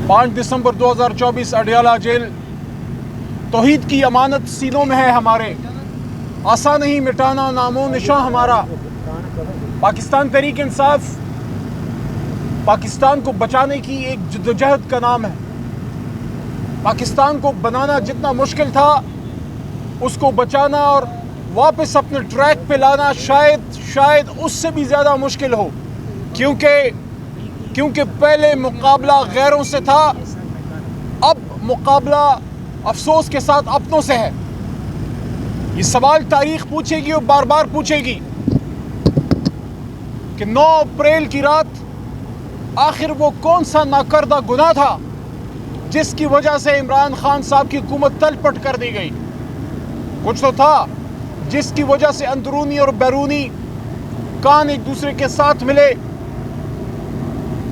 5 दिसंबर 2024 Adiala jail. तौहीद की अमानत सीनों में है हमारे, आसान नहीं मिटाना नामो निशां हमारा। पाकिस्तान तहरीक इंसाफ पाकिस्तान को बचाने की एक जद्दोजहद का नाम है। पाकिस्तान को बनाना जितना मुश्किल था, उसको बचाना और वापस अपने ट्रैक पे लाना शायद उससे भी ज़्यादा मुश्किल हो, क्योंकि पहले मुकाबला गैरों से था, अब मुकाबला अफसोस के साथ अपनों से है। ये सवाल तारीख पूछेगी और बार बार पूछेगी कि 9 अप्रैल की रात आखिर वो कौन सा नाकर्दा गुनाह था जिसकी वजह से इमरान खान साहब की हुकूमत तलपट कर दी गई। कुछ तो था जिसकी वजह से अंदरूनी और बैरूनी कान एक दूसरे के साथ मिले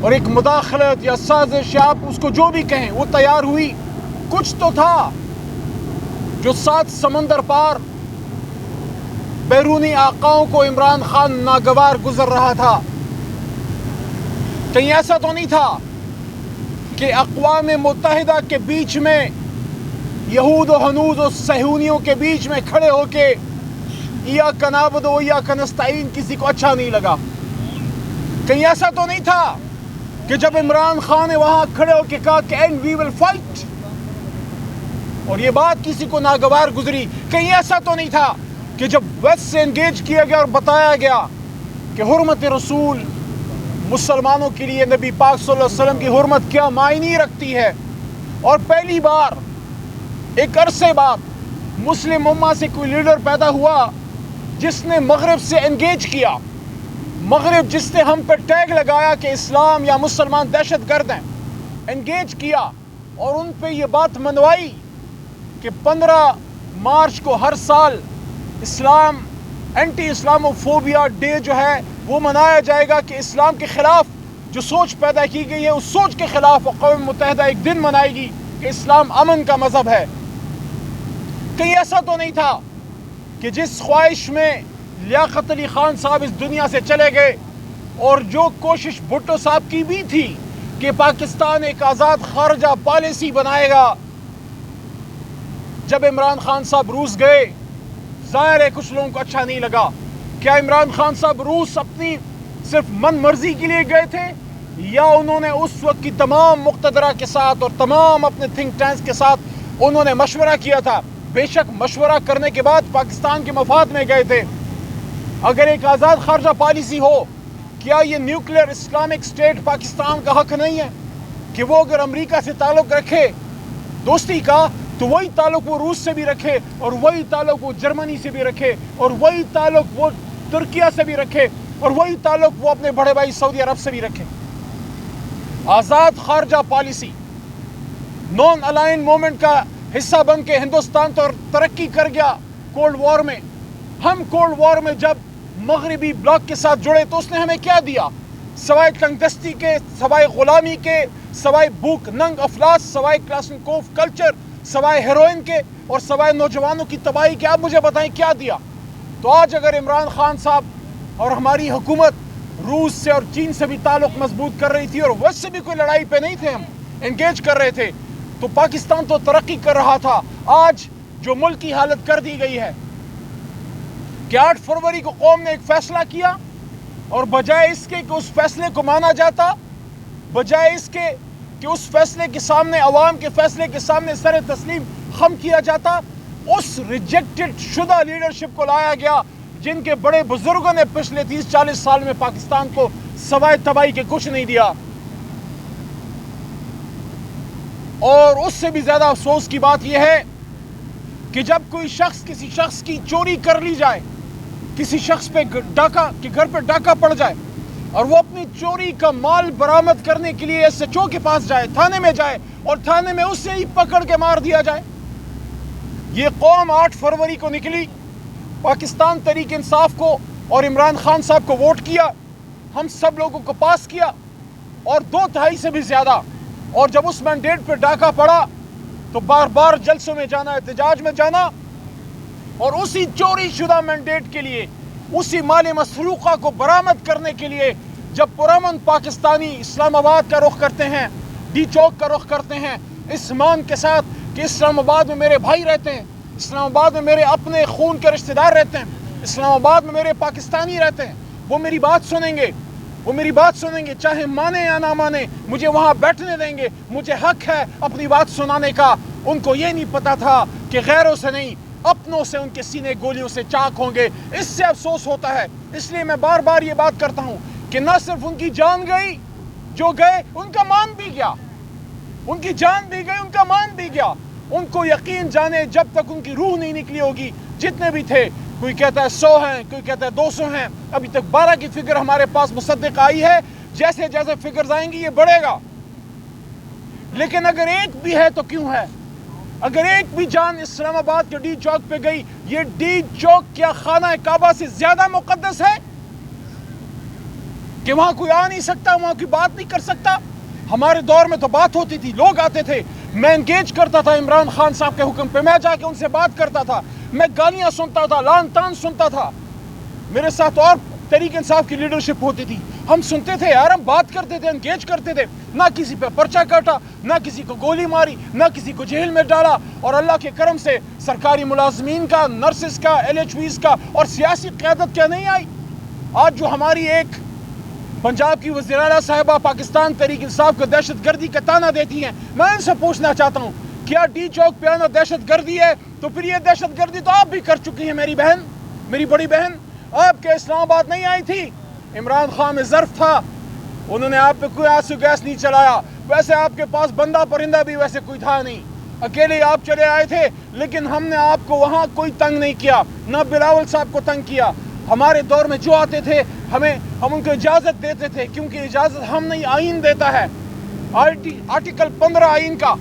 और एक मुदाखलत या साजिश या आप उसको जो भी कहें वो तैयार हुई। कुछ तो था जो 7 समंदर पार बैरूनी आकाओं को इमरान खान नागवार गुजर रहा था। कहीं ऐसा तो नहीं था कि अक़वाम मुत्तहिदा के बीच में यहूद और हनूद और सहूनियों के बीच में खड़े होके या कनाबदो या कनस्ताइन किसी को अच्छा नहीं लगा। कहीं ऐसा तो नहीं था कि जब इमरान खान ने वहां खड़े होके कहा कि एंड वी विल फाइट और ये बात किसी को नागवार गुजरी। कहीं ऐसा तो नहीं था कि जब वेस्ट से एंगेज किया गया और बताया गया कि हुर्मत रसूल मुसलमानों के लिए नबी पाक सल्लल्लाहु अलैहि वसल्लम की हुर्मत क्या मायने रखती है, और पहली बार एक अरसे बाद मुस्लिम उम्मा से कोई लीडर पैदा हुआ जिसने मगरिब से एंगेज किया। मगरिब जिसने हम पर टैग लगाया कि इस्लाम या मुसलमान दहशतगर्द हैं, एंगेज किया और उन पे ये बात मनवाई कि 15 मार्च को हर साल इस्लाम एंटी इस्लामोफोबिया डे जो है वो मनाया जाएगा कि इस्लाम के ख़िलाफ़ जो सोच पैदा की गई है उस सोच के ख़िलाफ़ अक़वाम मुत्तहिदा एक दिन मनाएगी कि इस्लाम अमन का मज़हब है। कहीं ऐसा तो नहीं था कि जिस ख्वाहिश में लियाकत अली ख़ान साहब इस दुनिया से चले गए और जो कोशिश भुट्टो साहब की भी थी कि पाकिस्तान एक आज़ाद खारजा पॉलिसी बनाएगा, जब इमरान खान साहब रूस गए ज़ाहिर है कुछ लोगों को अच्छा नहीं लगा। क्या इमरान खान साहब रूस अपनी सिर्फ मन मर्जी के लिए गए थे या उन्होंने उस वक्त की तमाम मुक़्तदरा के साथ और तमाम अपने थिंक टैंक्स के साथ उन्होंने मशवरा किया था? बेशक मशवरा करने के बाद पाकिस्तान के मफाद में गए थे। अगर एक आज़ाद खारजा पॉलिसी हो, क्या ये न्यूक्लियर इस्लामिक स्टेट पाकिस्तान का हक नहीं है कि वो अगर अमेरिका से ताल्लुक़ रखे दोस्ती का, तो वही ताल्लुक़ वो रूस से भी रखे और वही ताल्लुक़ वो जर्मनी से भी रखे और वही ताल्लुक़ वो तुर्किया से भी रखे और वही ताल्लुक़ वो अपने बड़े भाई सऊदी अरब से भी रखे। आज़ाद खारजा पॉलिसी नॉन अलाइन मूवमेंट का हिस्सा बन के हिंदुस्तान तो तरक्की कर गया कोल्ड वॉर में। हम कोल्ड वॉर में जब मगरबी ब्लॉक के साथ जुड़े तो उसने हमें क्या दिया? सवाए तंगदस्ती के, सवाए ग़ुलामी के, सवाए भूख नंग अफलास, सवाए क्लासनकोफ कल्चर, सवाए हेरोइन के और सवाए नौजवानों की तबाही के, आप मुझे बताएं क्या दिया? तो आज अगर इमरान खान साहब और हमारी हुकूमत रूस से और चीन से भी ताल्लुक़ मजबूत कर रही थी और वैसे से भी कोई लड़ाई पे नहीं थे, हम एंगेज कर रहे थे, तो पाकिस्तान तो तरक्की कर रहा था। आज जो मुल्क की हालत कर दी गई है कि 8 फरवरी को कौम ने एक फैसला किया और बजाय इसके कि उस फैसले को माना जाता, बजाय इसके कि उस फैसले के सामने, अवाम के फैसले के सामने सर तस्लीम खम किया जाता, उस रिजेक्टेड शुदा लीडरशिप को लाया गया जिनके बड़े बुजुर्गों ने पिछले 30-40 साल में पाकिस्तान को सवाए तबाही के कुछ नहीं दिया। और उससे भी ज्यादा अफसोस की बात यह है कि जब कोई शख्स किसी शख्स की चोरी कर ली जाए, किसी शख्स पे डाका के घर पे डाका पड़ जाए और वो अपनी चोरी का माल बरामद करने के लिए SHO के पास जाए, थाने में जाए और थाने में उससे ही पकड़ के मार दिया जाए। ये कौम 8 फरवरी को निकली, पाकिस्तान तहरीक इंसाफ को और इमरान खान साहब को वोट किया, हम सब लोगों को पास किया और 2/3 से भी ज़्यादा, और जब उस मैंडेट पर डाका पड़ा तो बार बार जलसों में जाना, एहतजाज में जाना और उसी चोरी शुदा मैंडेट के लिए, उसी माल मसरूक़ा को बरामद करने के लिए जब पुरअमन पाकिस्तानी इस्लामाबाद का रुख करते हैं, डी चौक का रुख करते हैं इस मान के साथ कि इस्लामाबाद में मेरे भाई रहते हैं, इस्लामाबाद में मेरे अपने खून के रिश्तेदार रहते हैं, इस्लामाबाद में मेरे पाकिस्तानी रहते हैं, वो मेरी बात सुनेंगे, वो मेरी बात सुनेंगे, चाहे माने या ना माने, मुझे वहाँ बैठने देंगे, मुझे हक है अपनी बात सुनाने का। उनको ये नहीं पता था कि गैरों से नहीं, अपनों से उनके सीने गोलियों से चाक होंगे। इससे अफसोस होता है। इसलिए मैं बार बार ये बात करता हूँ कि न सिर्फ उनकी जान गई, जो गए उनका मान भी गया, उनकी जान भी गई, उनका मान भी गया। उनको यकीन जाने जब तक उनकी रूह नहीं निकली होगी, जितने भी थे, कोई कहता है 100 हैं, कोई कहता है 200 हैं, अभी तक 12 की फिगर हमारे पास मुसद्दिक आई है। जैसे जैसे फिगर्स आएंगी ये बढ़ेगा, लेकिन अगर एक भी है तो क्यों है? अगर एक भी जान इस्लामाबाद के डी चौक पे गई, ये डी चौक क्या खाना काबा से ज्यादा मुकद्दस है कि वहां कोई आ नहीं सकता, वहां कोई बात नहीं कर सकता? हमारे दौर में तो बात होती थी, लोग आते थे, मैं एंगेज करता था इमरान खान साहब के हुक्म पे, मैं जाके उनसे बात करता था, मैं गालियां सुनता था, लान तान सुनता था। मेरे साथ और तहरीक इंसाफ की लीडरशिप होती थी, हम सुनते थे यार, हम बात करते थे, एंगेज करते थे, ना किसी पे पर्चा काटा, ना किसी को गोली मारी, ना किसी को जेल में डाला। और अल्लाह के करम से सरकारी मुलाजमीन का, नर्सिस का, LHVs का और सियासी क़यादत क्या नहीं आई। आज जो हमारी एक पंजाब की वज़ीर आला साहिबा पाकिस्तान तहरीक इंसाफ को दहशत गर्दी का ताना देती हैं, मैं इनसे पूछना चाहता हूँ, क्या डी चौक पे आना दहशत गर्दी है? तो फिर ये दहशत गर्दी तो आप भी कर चुकी हैं मेरी बहन, मेरी बड़ी बहन। आपके इस्लामाबाद नहीं आई थी, इमरान खान में ज़र्फ था, उन्होंने आप पे कोई आंसू गैस नहीं चलाया। वैसे आपके पास बंदा परिंदा भी वैसे कोई था नहीं, अकेले आप चले आए थे, लेकिन हमने आपको वहाँ कोई तंग नहीं किया, ना बिलावल साहब को तंग किया। हमारे दौर में जो आते थे हम उनको इजाज़त देते थे, क्योंकि इजाज़त हम नहीं, आइन देता है। आर्टिकल 15 आइन का,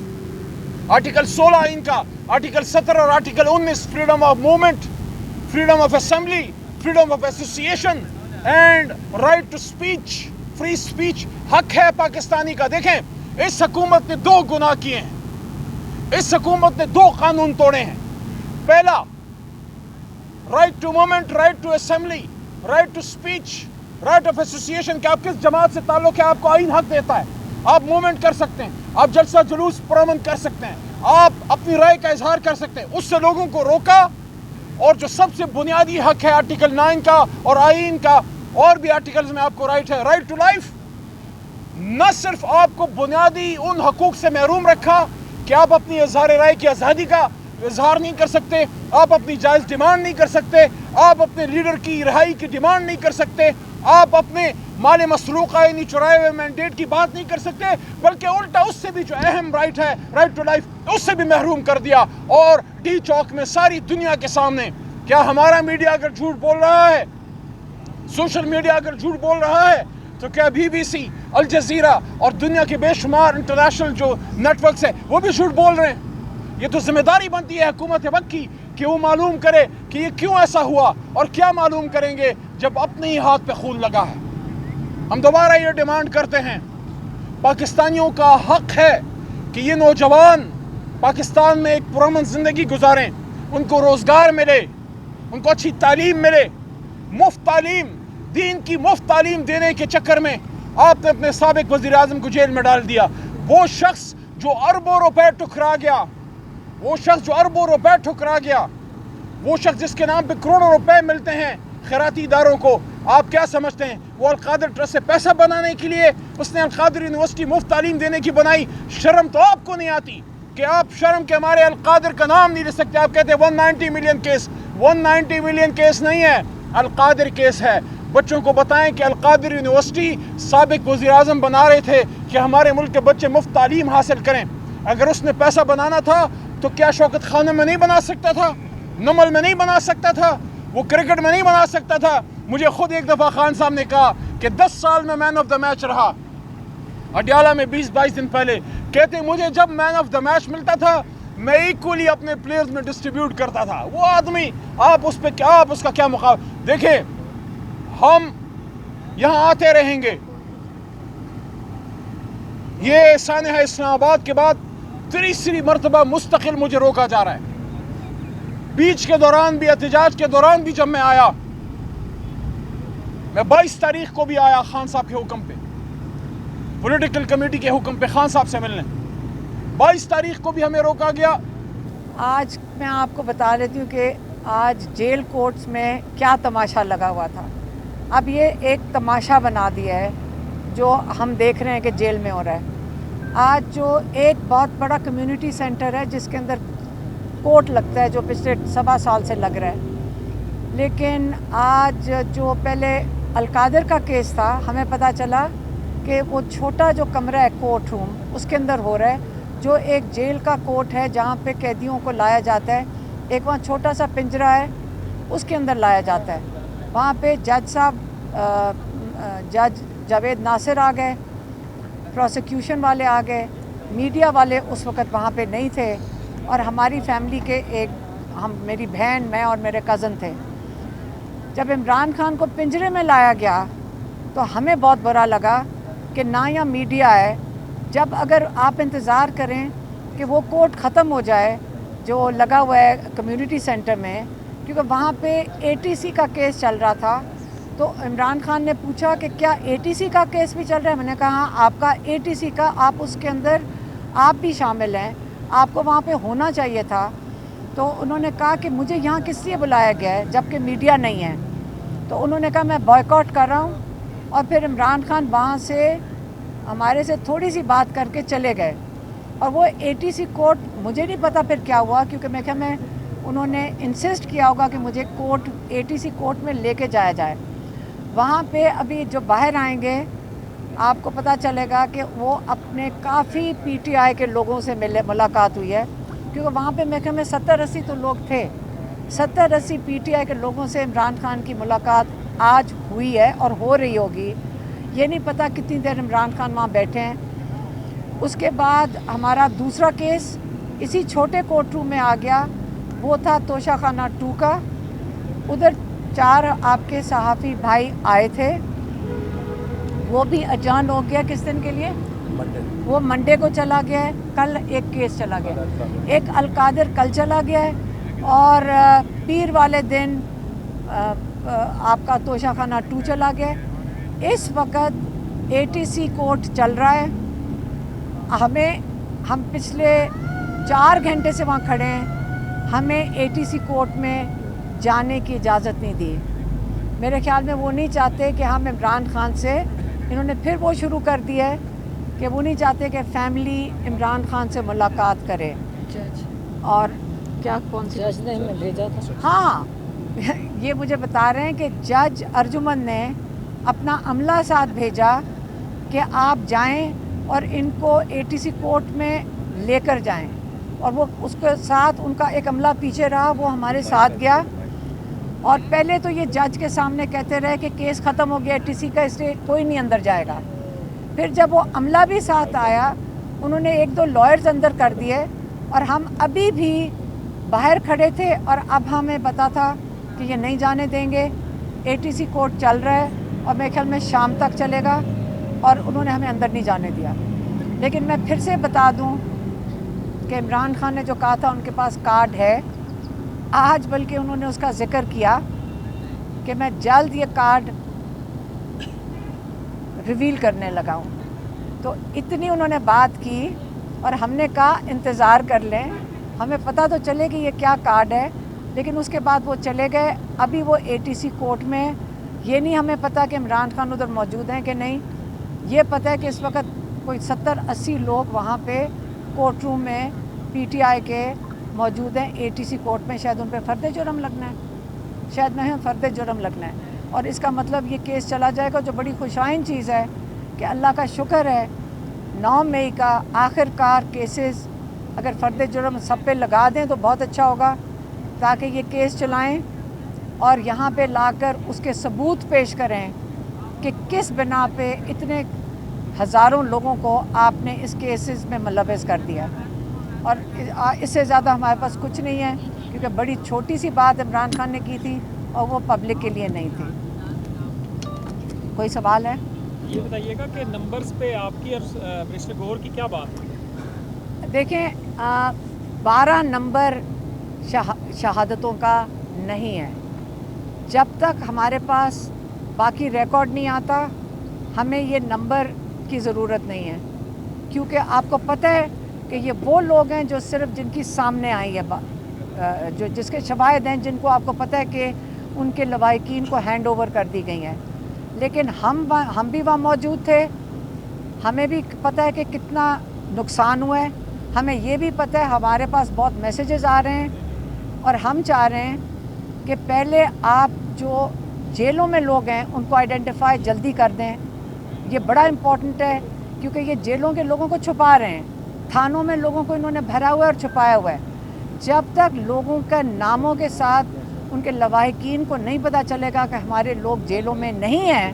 आर्टिकल 16 आइन का, आर्टिकल 17 और article 19 freedom of movement, freedom of assembly, freedom of association and right to speech, free speech हक है पाकिस्तानी का। देखें, इस हुकूमत ने 2 गुनाह किए हैं, इस हुकूमत ने 2 कानून तोड़े हैं। पहला, right to movement, right to assembly, right to speech, right of association, कि आप किस जमात से ताल्लुक है, आपको आइन हक देता है, आप मूवमेंट कर सकते हैं, आप जलसा जुलूस पुरअमन कर सकते हैं, आप अपनी राय का इजहार कर सकते हैं। उससे लोगों को रोका। और जो सबसे बुनियादी हक है आर्टिकल 9 का और आइन का, और भी आर्टिकल्स में आपको राइट है, राइट टू लाइफ, न सिर्फ आपको बुनियादी उन हकूक से महरूम रखा कि आप अपनी इजहार राय की आज़ादी का इजहार नहीं कर सकते, आप अपनी जायज़ डिमांड नहीं कर सकते, आप अपने लीडर की रिहाई की डिमांड नहीं कर सकते, आप अपने माल मसरूक़ा यानी चुराए हुए मैंडेट की बात नहीं कर सकते, बल्कि उल्टा उससे भी जो अहम राइट है, राइट टू लाइफ, उससे भी महरूम कर दिया। और डी चौक में सारी दुनिया के सामने, क्या हमारा मीडिया अगर झूठ बोल रहा है, सोशल मीडिया अगर झूठ बोल रहा है, तो क्या BBC, अल जज़ीरा और दुनिया के बेशुमार इंटरनेशनल जो नेटवर्क्स है वो भी झूठ बोल रहे हैं? ये तो जिम्मेदारी बनती है हुकूमत वक्त की कि वो मालूम करे कि ये क्यों ऐसा हुआ, और क्या मालूम करेंगे जब अपने ही हाथ पे खून लगा है। हम दोबारा ये डिमांड करते हैं, पाकिस्तानियों का हक है कि ये नौजवान पाकिस्तान में एक पुरअमन ज़िंदगी गुजारें, उनको रोज़गार मिले, उनको अच्छी तालीम मिले, मुफ्त तालीम, दीन की मुफ्त तालीम देने के चक्कर में आपने अपने साबिक वज़ीर आज़म को जेल में डाल दिया। वो शख्स जो अरबों रुपए ठुकरा गया, वो शख्स जो अरबों रुपए ठुकरा गया, वो शख्स जिसके नाम पे करोड़ों रुपए मिलते हैं खैराती इदारों को, आप क्या समझते हैं वो अल-कादिर ट्रस्ट से पैसा बनाने के लिए उसने अल-कादिर यूनिवर्सिटी मुफ्त तालीम देने की बनाई? शर्म तो आपको नहीं आती कि आप शर्म के हमारे अल-कादिर का नाम नहीं ले सकते? आप कहते हैं 190 मिलियन केस, 190 मिलियन केस नहीं है, अल-कादिर केस है। बच्चों को बताएं कि अल-कादिर यूनिवर्सिटी साबिक वज़ीर आज़म बना रहे थे कि हमारे मुल्क के बच्चे मुफ्त तालीम हासिल करें। अगर उसने पैसा बनाना था तो क्या शौकत खाने में नहीं बना सकता था, नमल में नहीं बना सकता था, वो क्रिकेट में नहीं बना सकता था? मुझे खुद एक दफ़ा खान साहब ने कहा कि 10 साल में मैन ऑफ द मैच रहा अडियाला में 20-22 दिन पहले, कहते मुझे जब मैन ऑफ द मैच मिलता था मैं इक्वली अपने प्लेयर्स में डिस्ट्रीब्यूट करता था। वो आदमी, आप उस पर क्या, आप उसका क्या मुकाबला? देखिए, हम यहाँ आते रहेंगे। ये सानहा इस्लामाबाद के बाद तीसरी मरतबा मुस्तकिल मुझे रोका जा रहा है। बीच के दौरान भी, एहतजाज के दौरान भी जब मैं आया, मैं 22 तारीख को भी आया खान साहब के हुक्म पे, पॉलिटिकल कमेटी के हुक्म पे खान साहब से मिलने। 22 तारीख को भी हमें रोका गया। आज मैं आपको बता देती हूँ कि आज जेल कोर्ट्स में क्या तमाशा लगा हुआ था। अब ये एक तमाशा बना दिया है जो हम देख रहे हैं कि जेल में हो रहा है। आज जो एक बहुत बड़ा कम्युनिटी सेंटर है जिसके अंदर कोर्ट लगता है, जो पिछले 1.25 साल से लग रहा है, लेकिन आज जो पहले अलकादर का केस था, हमें पता चला कि वो छोटा जो कमरा है कोर्ट रूम, उसके अंदर हो रहा है, जो एक जेल का कोर्ट है जहाँ पे कैदियों को लाया जाता है। एक वहाँ छोटा सा पिंजरा है, उसके अंदर लाया जाता है। वहाँ पे जज साहब, जज जावेद नासिर आ गए, प्रोसिक्यूशन वाले आ गए, मीडिया वाले उस वक़्त वहाँ पे नहीं थे, और हमारी फैमिली के मेरी बहन, मैं और मेरे कज़न थे। जब इमरान खान को पिंजरे में लाया गया तो हमें बहुत बुरा लगा कि ना यहाँ मीडिया है। जब अगर आप इंतज़ार करें कि वो कोर्ट ख़त्म हो जाए जो लगा हुआ है कम्युनिटी सेंटर में, क्योंकि वहाँ पे एटीसी का केस चल रहा था, तो इमरान खान ने पूछा कि क्या एटीसी का केस भी चल रहा है। मैंने कहा हाँ, आपका एटीसी का, आप उसके अंदर आप भी शामिल हैं, आपको वहाँ पे होना चाहिए था। तो उन्होंने कहा कि मुझे यहाँ किस लिए बुलाया गया है जबकि मीडिया नहीं है। तो उन्होंने कहा मैं बॉयकॉट कर रहा हूँ, और फिर इमरान खान वहाँ से हमारे से थोड़ी सी बात करके चले गए। और वो एटीसी कोर्ट, मुझे नहीं पता फिर क्या हुआ, क्योंकि मैं उन्होंने इंसिस्ट किया होगा कि मुझे कोर्ट, एटीसी कोर्ट में लेके जाया जाए। वहाँ पे अभी जो बाहर आएंगे आपको पता चलेगा कि वो अपने काफ़ी पीटीआई के लोगों से मुलाकात हुई है, क्योंकि वहाँ पे मैं 70-80 तो लोग थे। 70-80 पीटीआई के लोगों से इमरान खान की मुलाकात आज हुई है और हो रही होगी। ये नहीं पता कितनी देर इमरान खान वहाँ बैठे हैं। उसके बाद हमारा दूसरा केस इसी छोटे कोर्ट रूम में आ गया, वो था तोशाखाना 2 का। उधर 4 आपके सहाफ़ी भाई आए थे, वो भी अजान हो गया। किस दिन के लिए? वो मंडे को चला गया है। कल एक केस चला गया, एक अलकादर कल चला गया है, और पीर वाले दिन आपका तोशाखाना 2 चला गया है। इस वक्त एटीसी कोर्ट चल रहा है। हम पिछले 4 घंटे से वहाँ खड़े हैं, हमें एटीसी कोर्ट में जाने की इजाज़त नहीं दी। मेरे ख्याल में वो नहीं चाहते कि हम इमरान खान से, इन्होंने फिर वो शुरू कर दिया है कि वो नहीं चाहते कि फैमिली इमरान खान से मुलाकात करे। और क्या, कौन सी जज ने हमें भेजा था? हाँ ये मुझे बता रहे हैं कि जज अर्जुमन ने अपना अमला साथ भेजा कि आप जाएं और इनको एटीसी कोर्ट में लेकर जाएं, और वो उसके साथ उनका एक अमला पीछे रहा, वो हमारे साथ गया। और पहले तो ये जज के सामने कहते रहे कि केस ख़त्म हो गया एटीसी का, इसलिए कोई नहीं अंदर जाएगा। फिर जब वो अमला भी साथ आया, उन्होंने 1-2 लॉयर्स अंदर कर दिए, और हम अभी भी बाहर खड़े थे, और अब हमें पता था कि ये नहीं जाने देंगे। एटीसी कोर्ट चल रहा है और मेरे ख्याल में शाम तक चलेगा, और उन्होंने हमें अंदर नहीं जाने दिया। लेकिन मैं फिर से बता दूं कि इमरान खान ने जो कहा था उनके पास कार्ड है, आज बल्कि उन्होंने उसका जिक्र किया कि मैं जल्द ये कार्ड रिवील करने लगा हूँ। तो इतनी उन्होंने बात की, और हमने कहा इंतज़ार कर लें, हमें पता तो चले कि ये क्या कार्ड है। लेकिन उसके बाद वो चले गए। अभी वो एटीसी कोर्ट में, ये नहीं हमें पता कि इमरान खान उधर मौजूद हैं कि नहीं। ये पता है कि इस वक्त कोई 70-80 लोग वहाँ पे कोर्ट रूम में पीटीआई के मौजूद हैं एटीसी कोर्ट में। शायद उन पर फ़र्द जुर्म लगना है, शायद नहीं फ़र्द जुर्म लगना है, और इसका मतलब ये केस चला जाएगा। जो बड़ी खुशाइन चीज़ है कि अल्लाह का शुक्र है 9 मई का आखिरकार केसेस अगर फ़र्द जुर्म सब पे लगा दें तो बहुत अच्छा होगा, ताकि ये केस चलाएं और यहाँ पे लाकर उसके सबूत पेश करें कि किस बिना पे इतने हज़ारों लोगों को आपने इस केसेस में मुलव्वस कर दिया। और इससे ज़्यादा हमारे पास कुछ नहीं है, क्योंकि बड़ी छोटी सी बात इमरान खान ने की थी और वो पब्लिक के लिए नहीं थी। कोई सवाल है? ये बताइएगा कि नंबर्स पे आपकी और मिस्टर गौर की क्या बात है? देखें, 12 नंबर शहादतों का नहीं है। जब तक हमारे पास बाकी रिकॉर्ड नहीं आता, हमें ये नंबर की ज़रूरत नहीं है, क्योंकि आपको पता है कि ये वो लोग हैं जो सिर्फ जिनकी सामने आई है, जो जिसके शवाहिद हैं, जिनको आपको पता है कि उनके लवाहिकीन को हैंड ओवर कर दी गई हैं। लेकिन हम भी वहाँ मौजूद थे, हमें भी पता है कि कितना नुकसान हुआ है, हमें ये भी पता है, हमारे पास बहुत मैसेजेस आ रहे हैं और हम चाह रहे हैं कि पहले आप जो जेलों में लोग हैं उनको आइडेंटिफाई जल्दी कर दें। ये बड़ा इम्पॉर्टेंट है क्योंकि ये जेलों के लोगों को छुपा रहे हैं, थानों में लोगों को इन्होंने भरा हुआ है और छुपाया हुआ है। जब तक लोगों के नामों के साथ उनके लवाहिकीन को नहीं पता चलेगा कि हमारे लोग जेलों में नहीं हैं,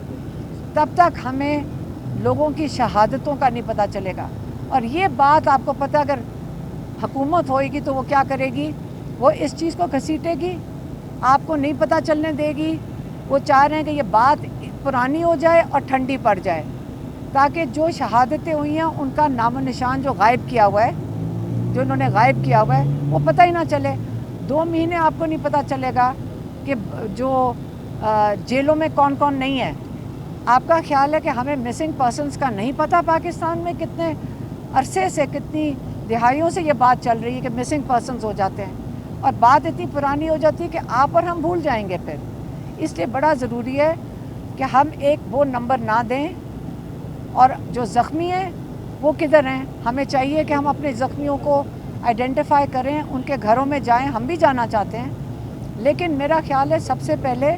तब तक हमें लोगों की शहादतों का नहीं पता चलेगा। और ये बात आपको पता, अगर हुकूमत होएगी तो वो क्या करेगी, वो इस चीज़ को घसीटेगी, आपको नहीं पता चलने देगी। वो चाह रहे हैं कि ये बात पुरानी हो जाए और ठंडी पड़ जाए, ताकि जो शहादतें हुई हैं उनका नामो निशान जो गायब किया हुआ है, जो उन्होंने गायब किया हुआ है, वो पता ही ना चले। 2 महीने आपको नहीं पता चलेगा कि जो जेलों में कौन कौन नहीं है। आपका ख्याल है कि हमें मिसिंग पर्सनस का नहीं पता? पाकिस्तान में कितने अरसे से, कितनी दिहाइयों से ये बात चल रही है कि मिसिंग पर्सनस हो जाते हैं और बात इतनी पुरानी हो जाती है कि आप और हम भूल जाएंगे फिर। इसलिए बड़ा ज़रूरी है कि हम एक वो नंबर ना दें, और जो ज़ख्मी हैं वो किधर हैं, हमें चाहिए कि हम अपने ज़ख्मियों को आइडेंटिफाई करें, उनके घरों में जाएं। हम भी जाना चाहते हैं, लेकिन मेरा ख्याल है सबसे पहले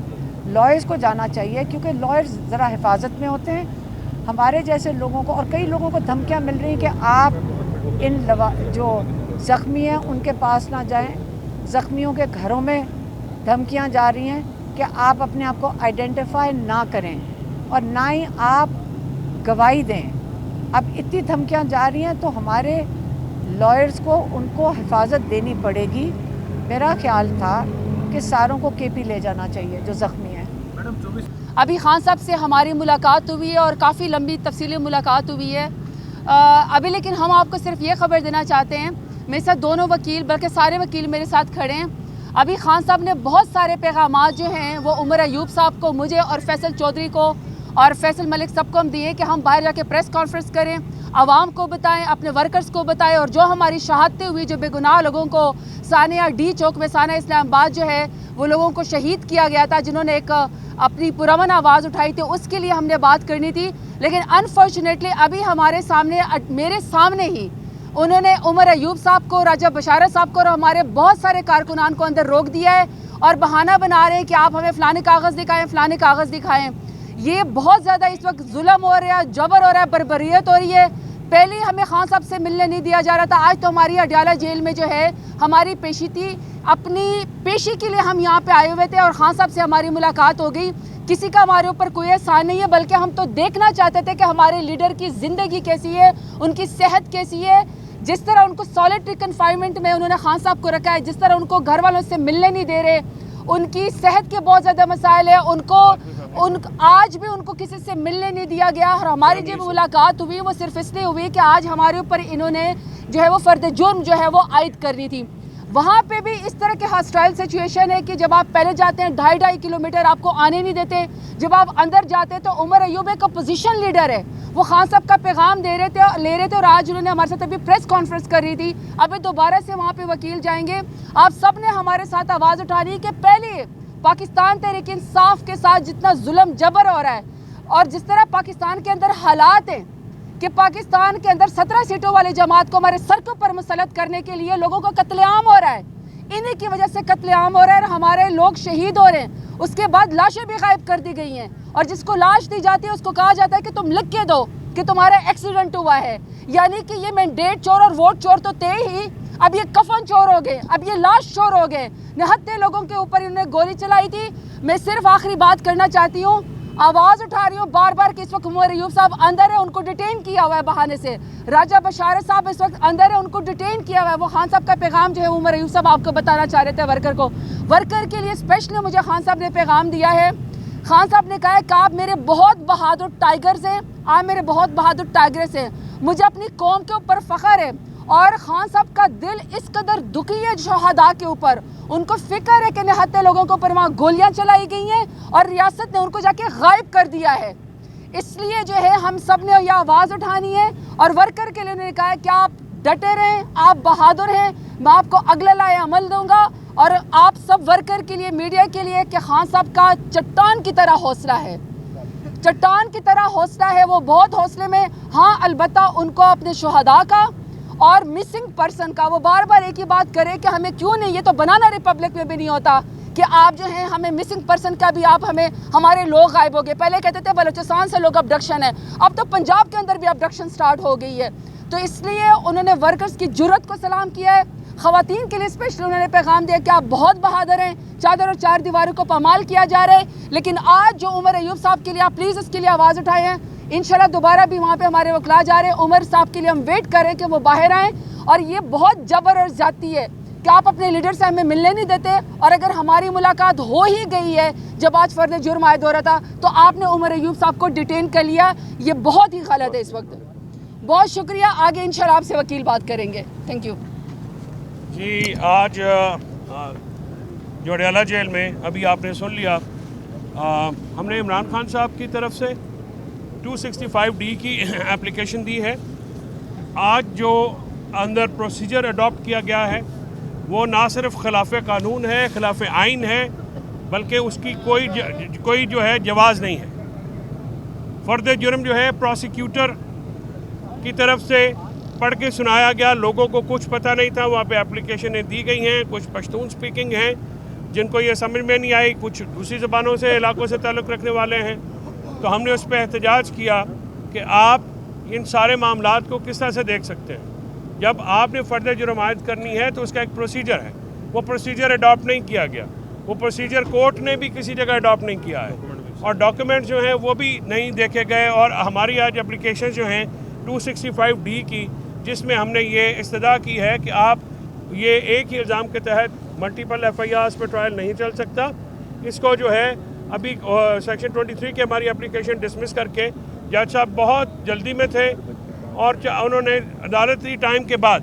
लॉयर्स को जाना चाहिए, क्योंकि लॉयर्स ज़रा हिफाजत में होते हैं। हमारे जैसे लोगों को, और कई लोगों को धमकियां मिल रही हैं कि आप इन जो ज़ख्मी हैं उनके पास ना जाएं। ज़ख्मियों के घरों में धमकियां जा रही हैं कि आप अपने आप को आइडेंटिफाई ना करें और ना ही आप गवाही दें। अब इतनी धमकियां जा रही हैं तो हमारे लॉयर्स को उनको हिफाजत देनी पड़ेगी। मेरा ख्याल था कि सारों को केपी ले जाना चाहिए जो ज़ख्मी हैं। अभी खान साहब से हमारी मुलाकात हुई है और काफ़ी लंबी तफसीली मुलाकात हुई है अभी, लेकिन हम आपको सिर्फ ये खबर देना चाहते हैं, मेरे साथ दोनों वकील, बल्कि सारे वकील मेरे साथ खड़े हैं। अभी खान साहब ने बहुत सारे पैगामात जो हैं वो उमर अयूब साहब को, मुझे और फैसल चौधरी को और फैसल मलिक सबको हम दिए कि हम बाहर जाके प्रेस कॉन्फ्रेंस करें, आवाम को बताएं, अपने वर्कर्स को बताएं, और जो हमारी शहादतें हुई, जो बेगुनाह लोगों को सानिया डी चौक में, सानिया इस्लामाबाद जो है, वो लोगों को शहीद किया गया था, जिन्होंने एक अपनी पुरअमन आवाज़ उठाई थी, उसके लिए हमने बात करनी थी। लेकिन अनफॉर्चुनेटली अभी हमारे सामने, मेरे सामने ही उन्होंने उमर अयूब साहब को, राजा बशारत साहब को और हमारे बहुत सारे कारकुनान को अंदर रोक दिया है और बहाना बना रहे हैं कि आप हमें फ़लाने कागज़ दिखाएं, फ़लाने कागज़ दिखाएं। ये बहुत ज़्यादा इस वक्त जुल्म हो रहा है, जबर हो रहा है, बर्बरियत हो रही है। पहले हमें खान साहब से मिलने नहीं दिया जा रहा था, आज तो हमारी अडयाला जेल में जो है हमारी पेशी थी, अपनी पेशी के लिए हम यहाँ पे आए हुए थे और खान साहब से हमारी मुलाकात हो गई। किसी का हमारे ऊपर कोई एहसान नहीं है, बल्कि हम तो देखना चाहते थे कि हमारे लीडर की ज़िंदगी कैसी है, उनकी सेहत कैसी है। जिस तरह उनको सॉलिटरी कन्फाइनमेंट में उन्होंने खान साहब को रखा है, जिस तरह उनको घर वालों से मिलने नहीं दे रहे, उनकी सेहत के बहुत ज़्यादा मसाइल है, आज भी उनको किसी से मिलने नहीं दिया गया। और हमारी जो मुलाकात हुई वो सिर्फ इसलिए हुई कि आज हमारे ऊपर इन्होंने जो है वो फ़र्द जुर्म जो है वो आयद करनी थी। वहाँ पे भी इस तरह के हॉस्टाइल सिचुएशन है कि जब आप पहले जाते हैं 2.5 किलोमीटर आपको आने नहीं देते, जब आप अंदर जाते हैं तो उमर अयूब एक अपोजिशन लीडर है, वो खान साहब का पैगाम ले रहे थे और आज उन्होंने हमारे साथ अभी प्रेस कॉन्फ्रेंस कर रही थी। अभी दोबारा से वहाँ पे वकील जाएंगे। आप सब ने हमारे साथ आवाज़ उठानी है कि पहले पाकिस्तान तहरीक इंसाफ के साथ जितना जुल्म जबर हो रहा है और जिस तरह पाकिस्तान के अंदर हालात हैं कि पाकिस्तान के अंदर 17 सीटों वाली जमात को हमारे सड़कों पर मुसल्लत करने के लिए लोगों को कत्लेआम हो रहा है, इन्हीं की वजह से कत्लेआम हो रहा है, हमारे लोग शहीद हो रहे हैं। उसके बाद लाशें भी गायब कर दी गई हैं और जिसको लाश दी जाती है उसको कहा जाता है कि तुम लिख के दो कि तुम्हारा एक्सीडेंट हुआ है। यानी कि ये मैंडेट चोर और वोट चोर तो थे ही, अब ये कफन चोर हो गए, अब ये लाश चोर हो गए। निहत्थे लोगों के ऊपर इन्होंने गोली चलाई थी। मैं सिर्फ आखिरी बात करना चाहती हूँ, आवाज़ उठा रही हूँ बार बार कि इस वक्त उमर अयूब साहब अंदर है, उनको डिटेन किया हुआ है बहाने से। राजा बशारत साहब इस वक्त अंदर है, उनको डिटेन किया हुआ है। वो खान साहब का पैगाम जो है उमर अयूब साहब आपको बताना चाह रहे थे वर्कर को, वर्कर के लिए स्पेशली मुझे खान साहब ने पैगाम दिया है। खान साहब ने कहा है कि आप मेरे बहुत बहादुर टाइगर्स हैं, आप मेरे बहुत बहादुर टाइगर्स हैं, मुझे अपनी कौम के ऊपर फ़ख्र है। और खान साहब का दिल इस कदर दुखी है शहादा के ऊपर, उनको फिक्र है कि निहत्थे लोगों के ऊपर वहाँ गोलियाँ चलाई गई हैं और रियासत ने उनको जाके गायब कर दिया है। اس لیے جو ہے ہم سب نے یہ آواز اٹھانی ہے اور ورکر کے لیے انہوں نے کہا ہے کہ آپ ڈٹے رہیں, آپ بہادر ہیں, میں آپ کو اگلا لائے عمل دوں گا. اور آپ سب ورکر کے لیے, میڈیا کے لیے کہ خان صاحب کا چٹان کی طرح حوصلہ ہے, چٹان کی طرح حوصلہ ہے, وہ بہت حوصلے میں. ہاں البتہ ان کو اپنے شہداء کا اور مسنگ پرسن کا, وہ بار بار ایک ہی بات کرے کہ ہمیں کیوں نہیں, یہ تو بنانا ریپبلک میں بھی نہیں ہوتا کہ آپ جو ہیں ہمیں مسنگ پرسن کا بھی آپ ہمیں, ہمارے لوگ غائب ہو گئے. پہلے کہتے تھے بلوچستان سے لوگ ابڈکشن ہے, اب تو پنجاب کے اندر بھی ابڈکشن سٹارٹ ہو گئی ہے. تو اس لیے انہوں نے ورکرز کی جرت کو سلام کیا ہے. خواتین کے لیے اسپیشلی انہوں نے پیغام دیا کہ آپ بہت بہادر ہیں, چادر اور چار دیواروں کو پامال کیا جا رہا ہے. لیکن آج جو عمر ایوب صاحب کے لیے آپ پلیز اس کے لیے آواز اٹھائے ہیں, انشاءاللہ دوبارہ بھی وہاں پہ ہمارے وکلا جا رہے ہیں. عمر صاحب کے لیے ہم ویٹ کریں کہ وہ باہر آئیں. اور یہ بہت جبر اور زیادتی ہے کہ آپ اپنے لیڈر سے ہمیں ملنے نہیں دیتے, اور اگر ہماری ملاقات ہو ہی گئی ہے جب آج فرد جرم عائد ہو رہا تھا تو آپ نے عمر ایوب صاحب کو ڈیٹین کر لیا. یہ بہت ہی غلط ہے اس وقت. بہت شکریہ, آگے انشاءاللہ آپ سے وکیل بات کریں گے. Thank you. جی آج جوڑیالہ جیل میں ابھی آپ نے سن لیا, ہم نے عمران خان صاحب کی طرف سے 265D کی اپلیکیشن دی ہے. آج جو اندر پروسیجر اڈاپٹ کیا گیا ہے وہ نہ صرف خلاف قانون ہے, خلاف آئین ہے, بلکہ اس کی کوئی جو ہے جواز نہیں ہے. فرد جرم جو ہے پروسیکیوٹر کی طرف سے پڑھ کے سنایا گیا, لوگوں کو کچھ پتہ نہیں تھا, وہاں پہ اپلیکیشنیں دی گئی ہیں, کچھ پشتون سپیکنگ ہیں جن کو یہ سمجھ میں نہیں آئی, کچھ دوسری زبانوں سے علاقوں سے تعلق رکھنے والے ہیں. تو ہم نے اس پہ احتجاج کیا کہ آپ ان سارے معاملات کو کس طرح سے دیکھ سکتے ہیں. جب آپ نے فرد جرم عائد کرنی ہے تو اس کا ایک پروسیجر ہے, وہ پروسیجر اڈاپٹ نہیں کیا گیا, وہ پروسیجر کورٹ نے بھی کسی جگہ اڈاپٹ نہیں کیا ہے, اور ڈاکیومنٹس جو ہیں وہ بھی نہیں دیکھے گئے. اور ہماری آج اپلیکیشن جو ہیں 265D کی, جس میں ہم نے یہ استدعا کی ہے کہ آپ یہ ایک ہی الزام کے تحت ملٹیپل FIRs پہ ٹرائل نہیں چل سکتا. اس کو جو ہے ابھی سیکشن 23 کی ہماری اپلیکیشن ڈسمس کر کے جج صاحب بہت جلدی میں تھے, اور انہوں نے عدالتی ٹائم کے بعد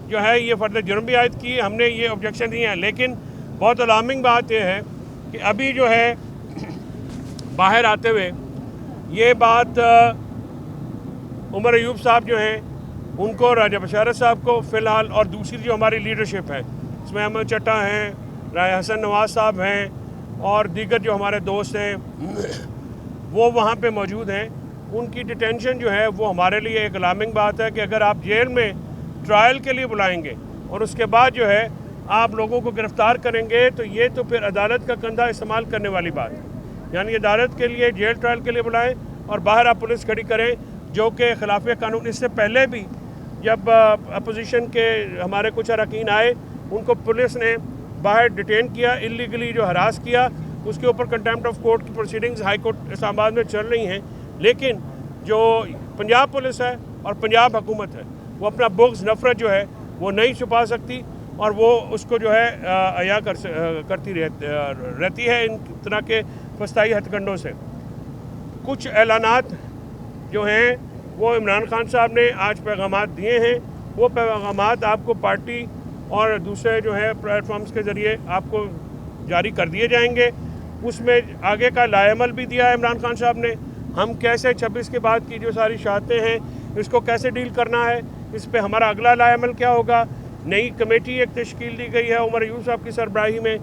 جو ہے یہ فرد جرم بھی عائد کی. ہم نے یہ آبجیکشن دی ہیں, لیکن بہت الارمنگ بات یہ ہے کہ ابھی جو ہے باہر آتے ہوئے یہ بات عمر ایوب صاحب جو ہیں ان کو, راجہ بشارت صاحب کو فی الحال, اور دوسری جو ہماری لیڈرشپ ہے اس میں احمد چٹا ہیں, راجہ حسن نواز صاحب ہیں, اور دیگر جو ہمارے دوست ہیں وہ وہاں پہ موجود ہیں. ان کی ڈیٹینشن جو ہے وہ ہمارے لیے ایک الارمنگ بات ہے کہ اگر آپ جیل میں ٹرائل کے لیے بلائیں گے اور اس کے بعد جو ہے آپ لوگوں کو گرفتار کریں گے تو یہ تو پھر عدالت کا کندھا استعمال کرنے والی بات ہے. یعنی عدالت کے لیے جیل ٹرائل کے لیے بلائیں اور باہر آپ پولیس کھڑی کریں, جو کہ خلاف قانون. اس سے پہلے بھی جب اپوزیشن کے ہمارے کچھ اراکین آئے, ان کو پولیس نے باہر ڈیٹین کیا, اللیگلی جو ہراس کیا, اس کے اوپر کنٹیمپٹ آف کورٹ کی پروسیڈنگز ہائی کورٹ اسلام آباد میں چل رہی ہیں. لیکن جو پنجاب پولیس ہے اور پنجاب حکومت ہے وہ اپنا بغض, نفرت جو ہے وہ نہیں چھپا سکتی, اور وہ اس کو جو ہے عیا کرتی رہتی ہے ان طرح کے فسطائی ہتھ کنڈوں سے. کچھ اعلانات جو ہیں وہ عمران خان صاحب نے آج پیغامات دیے ہیں, وہ پیغامات آپ کو پارٹی اور دوسرے جو ہے پلیٹ فارمز کے ذریعے آپ کو جاری کر دیے جائیں گے. اس میں آگے کا لائے عمل بھی دیا ہے عمران خان صاحب نے, ہم کیسے 26 کے بعد کی جو ساری شہادتیں ہیں اس کو کیسے ڈیل کرنا ہے, اس پہ ہمارا اگلا لائے عمل کیا ہوگا. نئی کمیٹی ایک تشکیل دی گئی ہے عمر ایوب صاحب کی سربراہی میں.